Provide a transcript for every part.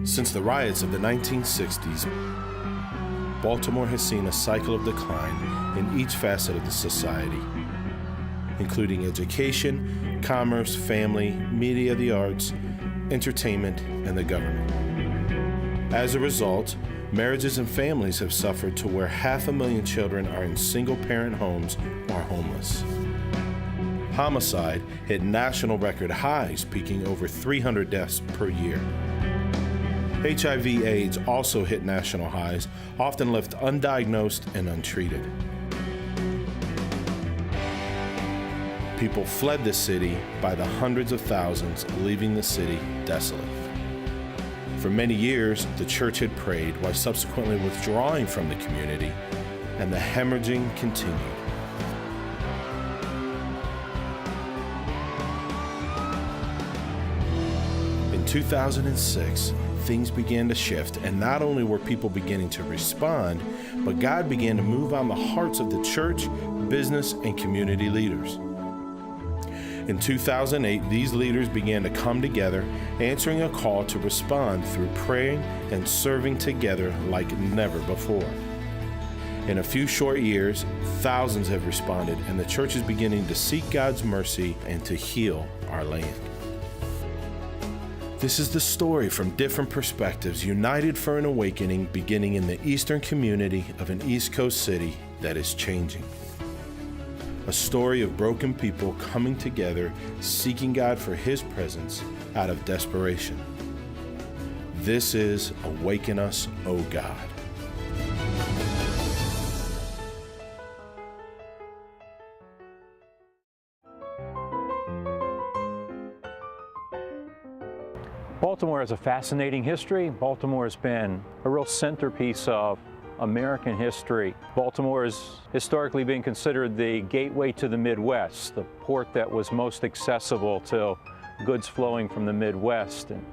Since the riots of the 1960s, Baltimore has seen a cycle of decline in each facet of the society, including education, commerce, family, media, the arts, entertainment, and the government. As a result, marriages and families have suffered to where 500,000 children are in single-parent homes or homeless. Homicide hit national record highs, peaking over 300 deaths per year. HIV/AIDS also hit national highs, often left undiagnosed and untreated. People fled the city by the hundreds of thousands, leaving the city desolate. For many years, the church had prayed while subsequently withdrawing from the community, and the hemorrhaging continued. In 2006, things began to shift, and not only were people beginning to respond, but God began to move on the hearts of the church, business, and community leaders. In 2008, these leaders began to come together, answering a call to respond through praying and serving together like never before. In a few short years, thousands have responded, and the church is beginning to seek God's mercy and to heal our land. This is the story from different perspectives, united for an awakening beginning in the eastern community of an East Coast city that is changing. A story of broken people coming together, seeking God for His presence out of desperation. This is Awaken Us, Oh God. Baltimore has a fascinating history. Baltimore has been a real centerpiece of American history. Baltimore has historically been considered the gateway to the Midwest, the port that was most accessible to goods flowing from the Midwest. And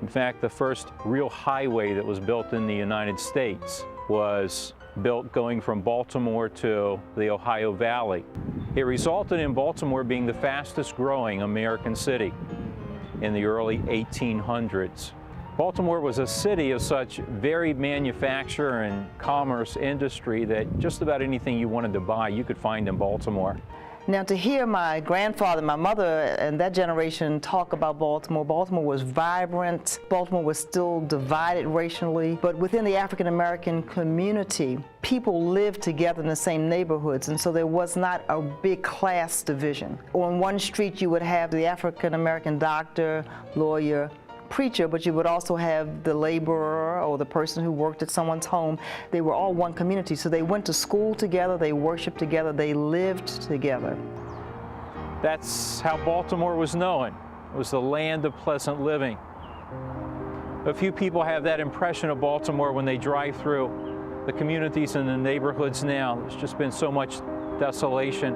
in fact, the first real highway that was built in the United States was built going from Baltimore to the Ohio Valley. It resulted in Baltimore being the fastest growing American city in the early 1800s. Baltimore was a city of such varied manufacture and commerce industry that just about anything you wanted to buy, you could find in Baltimore. Now, to hear my grandfather, my mother, and that generation talk about Baltimore, Baltimore was vibrant. Baltimore was still divided racially, but within the African American community, people lived together in the same neighborhoods, and so there was not a big class division. On one street, you would have the African American doctor, lawyer, preacher, but you would also have the laborer or the person who worked at someone's home. They were all one community, so they went to school together, they worshiped together, they lived together. That's how Baltimore was known. It was the land of pleasant living. A few people have that impression of Baltimore when they drive through the communities and the neighborhoods now. There's just been so much desolation.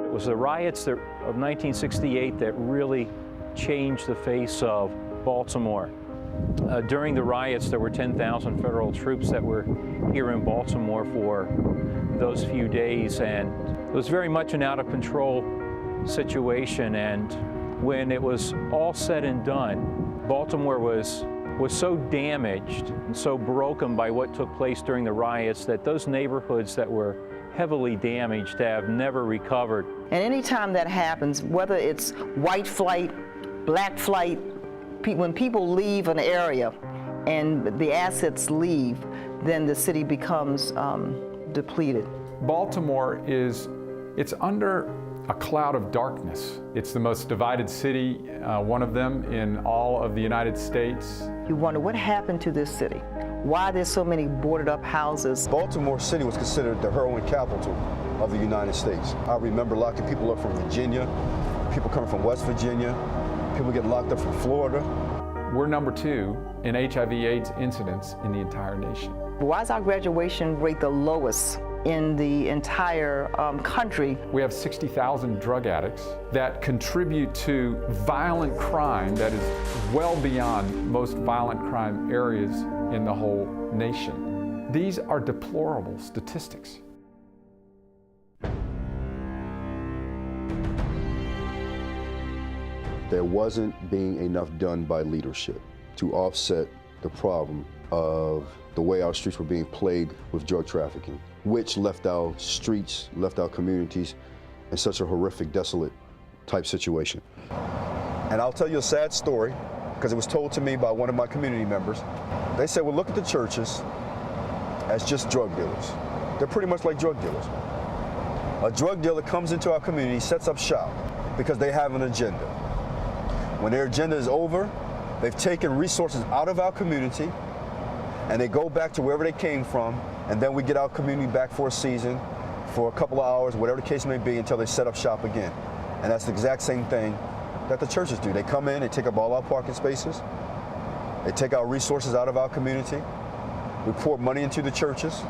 It was the riots of 1968 that really changed the face of Baltimore. During the riots, there were 10,000 federal troops that were here in Baltimore for those few days, and it was very much an out-of-control situation. And when it was all said and done, Baltimore was so damaged and so broken by what took place during the riots that those neighborhoods that were heavily damaged have never recovered. And anytime that happens, whether it's white flight, black flight, when people leave an area and the assets leave, then the city becomes depleted. Baltimore it's under a cloud of darkness. It's the most divided city, one of them in all of the United States. You wonder what happened to this city? Why there's so many boarded up houses? Baltimore City was considered the heroin capital of the United States. I remember locking people up from Virginia, people coming from West Virginia, people getting locked up from Florida. We're number 2 in HIV/AIDS incidents in the entire nation. Why is our graduation rate the lowest in the entire country? We have 60,000 drug addicts that contribute to violent crime that is well beyond most violent crime areas in the whole nation. These are deplorable statistics. there wasn't being enough done by leadership to offset the problem of the way our streets were being plagued with drug trafficking, which left our streets, left our communities in such a horrific, desolate type situation. And I'll tell you a sad story, because it was told to me by one of my community members. They said, well, look at the churches as just drug dealers. They're pretty much like drug dealers. A drug dealer comes into our community, sets up shop, because they have an agenda. When their agenda is over, they've taken resources out of our community, and they go back to wherever they came from, and then we get our community back for a season, for a couple of hours, whatever the case may be, until they set up shop again. And that's the exact same thing that the churches do. They come in, they take up all our parking spaces, they take our resources out of our community, we pour money into the churches.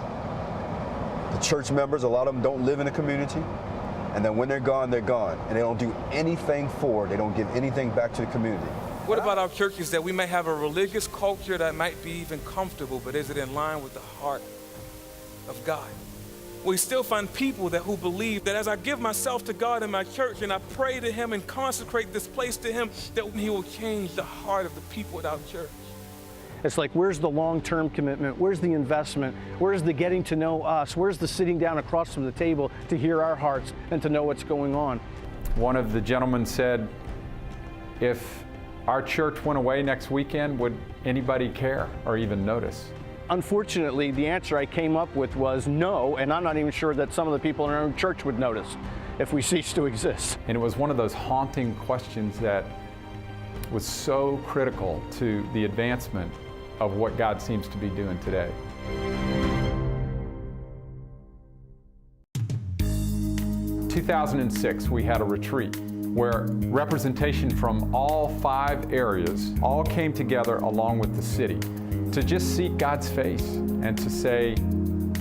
The church members, a lot of them don't live in the community, and then when they're gone, and they don't do anything for it. They don't give anything back to the community. What about our churches that we may have a religious culture that might be even comfortable, but is it in line with the heart of God? We still find people who believe that as I give myself to God in my church and I pray to Him and consecrate this place to Him, that He will change the heart of the people at our church. It's like, where's the long-term commitment? Where's the investment? Where's the getting to know us? Where's the sitting down across from the table to hear our hearts and to know what's going on? One of the gentlemen said, if our church went away next weekend, would anybody care or even notice? Unfortunately, the answer I came up with was no, and I'm not even sure that some of the people in our own church would notice if we cease to exist. And it was one of those haunting questions that was so critical to the advancement of what God seems to be doing today. In 2006, we had a retreat where representation from all 5 areas all came together along with the city to just seek God's face and to say,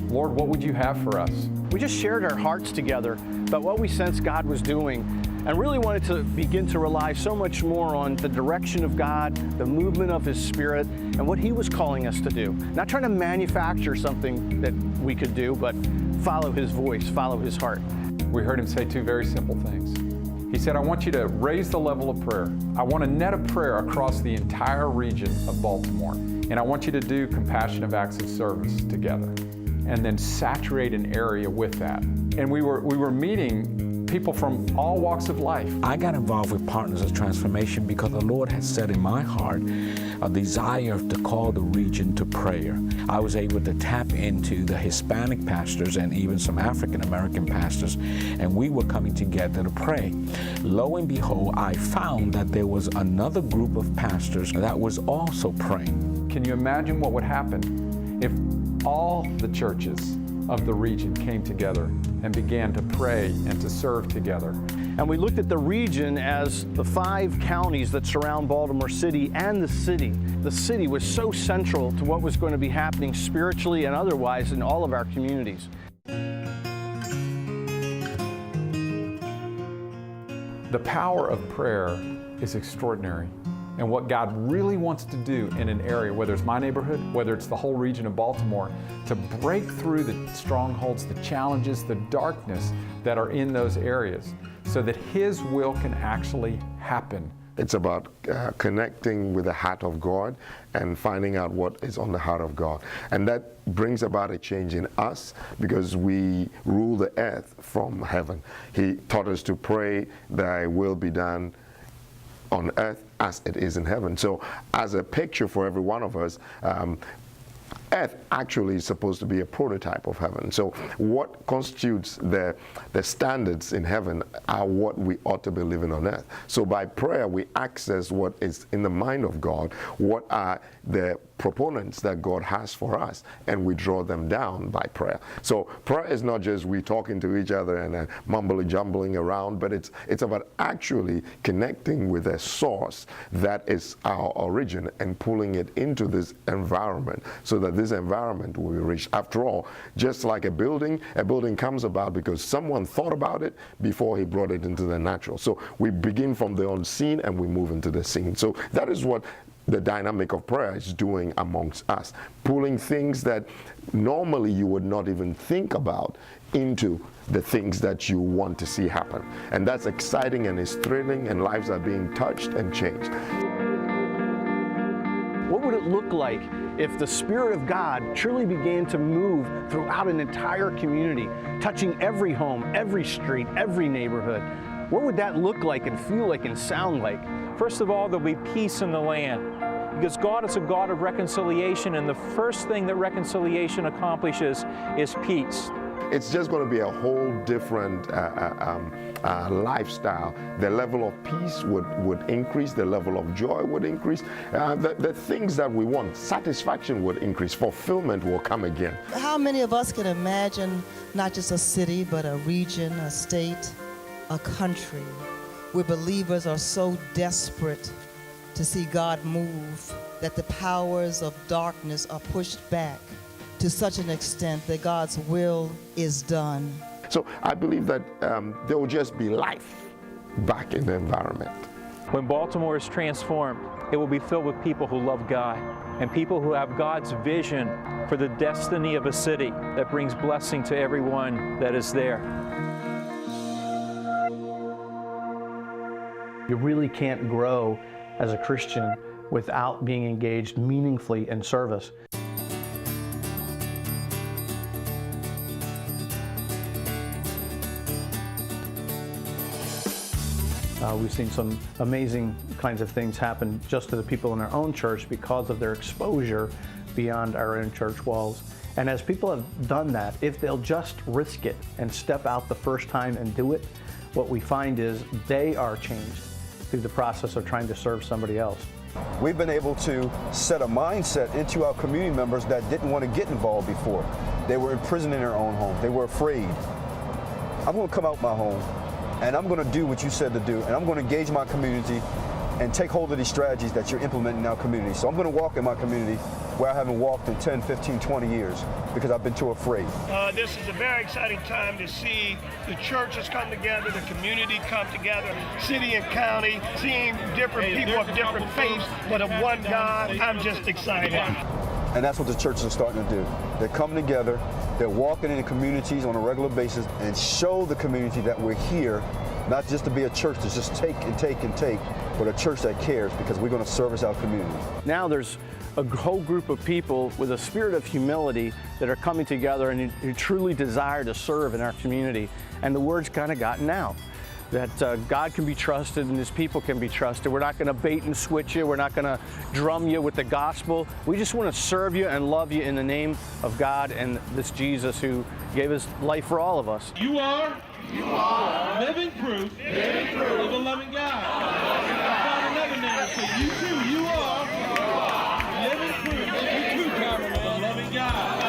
Lord, what would you have for us? We just shared our hearts together about what we sensed God was doing, and really wanted to begin to rely so much more on the direction of God, the movement of His Spirit, and what He was calling us to do. Not trying to manufacture something that we could do, but follow His voice, follow His heart. We heard Him say 2 very simple things. He said, I want you to raise the level of prayer. I want a net of prayer across the entire region of Baltimore. And I want you to do compassionate acts of service together. And then saturate an area with that. And we were meeting people from all walks of life. I got involved with Partners of Transformation because the Lord had set in my heart a desire to call the region to prayer. I was able to tap into the Hispanic pastors and even some African American pastors, and we were coming together to pray. Lo and behold, I found that there was another group of pastors that was also praying. Can you imagine what would happen if all the churches of the region came together and began to pray and to serve together? And we looked at the region as the 5 counties that surround Baltimore City and the city. The city was so central to what was going to be happening spiritually and otherwise in all of our communities. The power of prayer is extraordinary. And what God really wants to do in an area, whether it's my neighborhood, whether it's the whole region of Baltimore, to break through the strongholds, the challenges, the darkness that are in those areas, so that His will can actually happen. It's about connecting with the heart of God and finding out what is on the heart of God. And that brings about a change in us because we rule the earth from heaven. He taught us to pray, thy will be done on earth as it is in heaven. So as a picture for every one of us, earth actually is supposed to be a prototype of heaven. So what constitutes the standards in heaven are what we ought to be living on earth. So by prayer, we access what is in the mind of God, what are the proponents that God has for us, and we draw them down by prayer. So prayer is not just we talking to each other and mumbling jumbling around, but it's about actually connecting with a source that is our origin and pulling it into this environment so that this environment will be reached. After all, just like a building comes about because someone thought about it before he brought it into the natural. So we begin from the unseen and we move into the seen. So that is what the dynamic of prayer is doing amongst us, pulling things that normally you would not even think about into the things that you want to see happen. And that's exciting and it's thrilling, and lives are being touched and changed. What would it look like if the Spirit of God truly began to move throughout an entire community, touching every home, every street, every neighborhood? What would that look like and feel like and sound like? First of all, there'll be peace in the land, because God is a God of reconciliation, and the first thing that reconciliation accomplishes is peace. It's just going to be a whole different lifestyle. The level of peace would increase, the level of joy would increase, the things that we want, satisfaction would increase, fulfillment will come again. How many of us can imagine not just a city, but a region, a state, a country, where believers are so desperate to see God move that the powers of darkness are pushed back to such an extent that God's will is done? So I believe that there will just be life back in the environment. When Baltimore is transformed, it will be filled with people who love God and people who have God's vision for the destiny of a city that brings blessing to everyone that is there. You really can't grow as a Christian without being engaged meaningfully in service. We've seen some amazing kinds of things happen just to the people in our own church because of their exposure beyond our own church walls. And as people have done that, if they'll just risk it and step out the first time and do it, what we find is they are changed through the process of trying to serve somebody else. We've been able to set a mindset into our community members that didn't want to get involved before. They were imprisoned in their own home. They were afraid. I'm going to come out my home, and I'm going to do what you said to do, and I'm going to engage my community and take hold of these strategies that you're implementing in our community. So I'm going to walk in my community where I haven't walked in 10, 15, 20 years because I've been too afraid. This is a very exciting time to see the churches come together, the community come together, city and county, seeing different people of different faiths, but of one God. I'm just excited. And that's what the churches are starting to do. They're coming together, they're walking in the communities on a regular basis and show the community that we're here, not just to be a church that's just take and take and take, but a church that cares because we're going to service our community. Now there's a whole group of people with a spirit of humility that are coming together and who truly desire to serve in our community. And the word's kind of gotten out that God can be trusted and His people can be trusted. We're not going to bait and switch you. We're not going to drum you with the gospel. We just want to serve you and love you in the name of God and this Jesus who gave His life for all of us. You are living proof of a loving God. About another name, so you too, you are living proof, you too, of a loving God.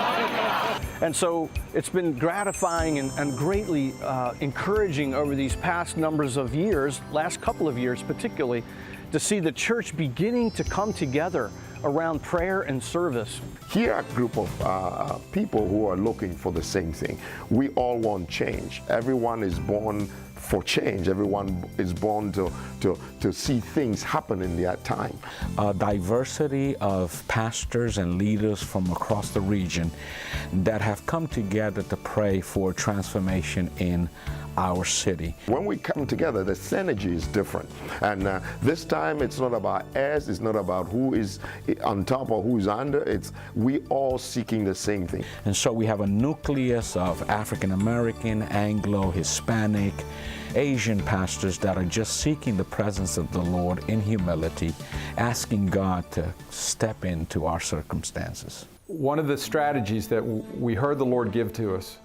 And so it's been gratifying and greatly encouraging over these past numbers of years, last couple of years particularly, to see the church beginning to come together around prayer and service. Here are a group of people who are looking for the same thing. We all want change. Everyone is born for change. Everyone is born to see things happen in that time. A diversity of pastors and leaders from across the region that have come together to pray for transformation in our city. When we come together, the synergy is different. And this time it's not about us, it's not about who is on top or who's under, it's we all seeking the same thing. And so we have a nucleus of African American, Anglo, Hispanic, Asian pastors that are just seeking the presence of the Lord in humility, asking God to step into our circumstances. One of the strategies that we heard the Lord give to us,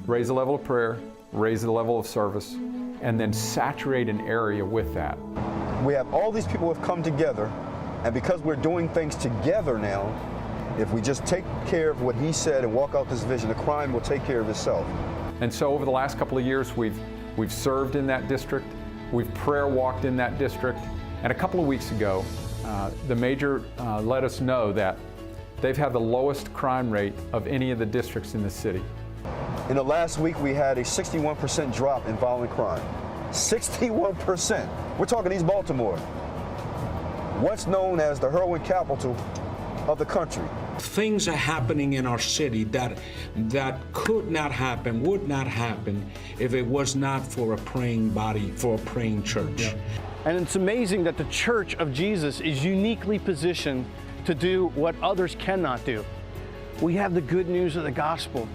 raise the level of prayer, raise the level of service, and then saturate an area with that. We have all these people who have come together, and because we're doing things together now, if we just take care of what He said and walk out this vision, the crime will take care of itself. And so over the last couple of years, we've served in that district, we've prayer walked in that district, and a couple of weeks ago, the major let us know that they've had the lowest crime rate of any of the districts in the city. In the last week, we had a 61% drop in violent crime. 61%. We're talking East Baltimore. once known as the heroin capital of the country. Things are happening in our city that could not happen, would not happen if it was not for a praying body, for a praying church. And it's amazing that the Church of Jesus is uniquely positioned to do what others cannot do. We have the good news of the gospel.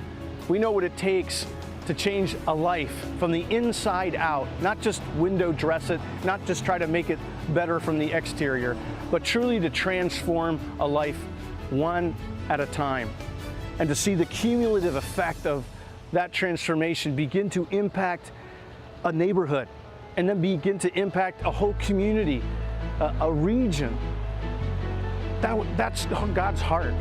We know what it takes to change a life from the inside out, not just window dress it, not just try to make it better from the exterior, but truly to transform a life one at a time, and to see the cumulative effect of that transformation begin to impact a neighborhood, and then begin to impact a whole community, a region. That's God's heart.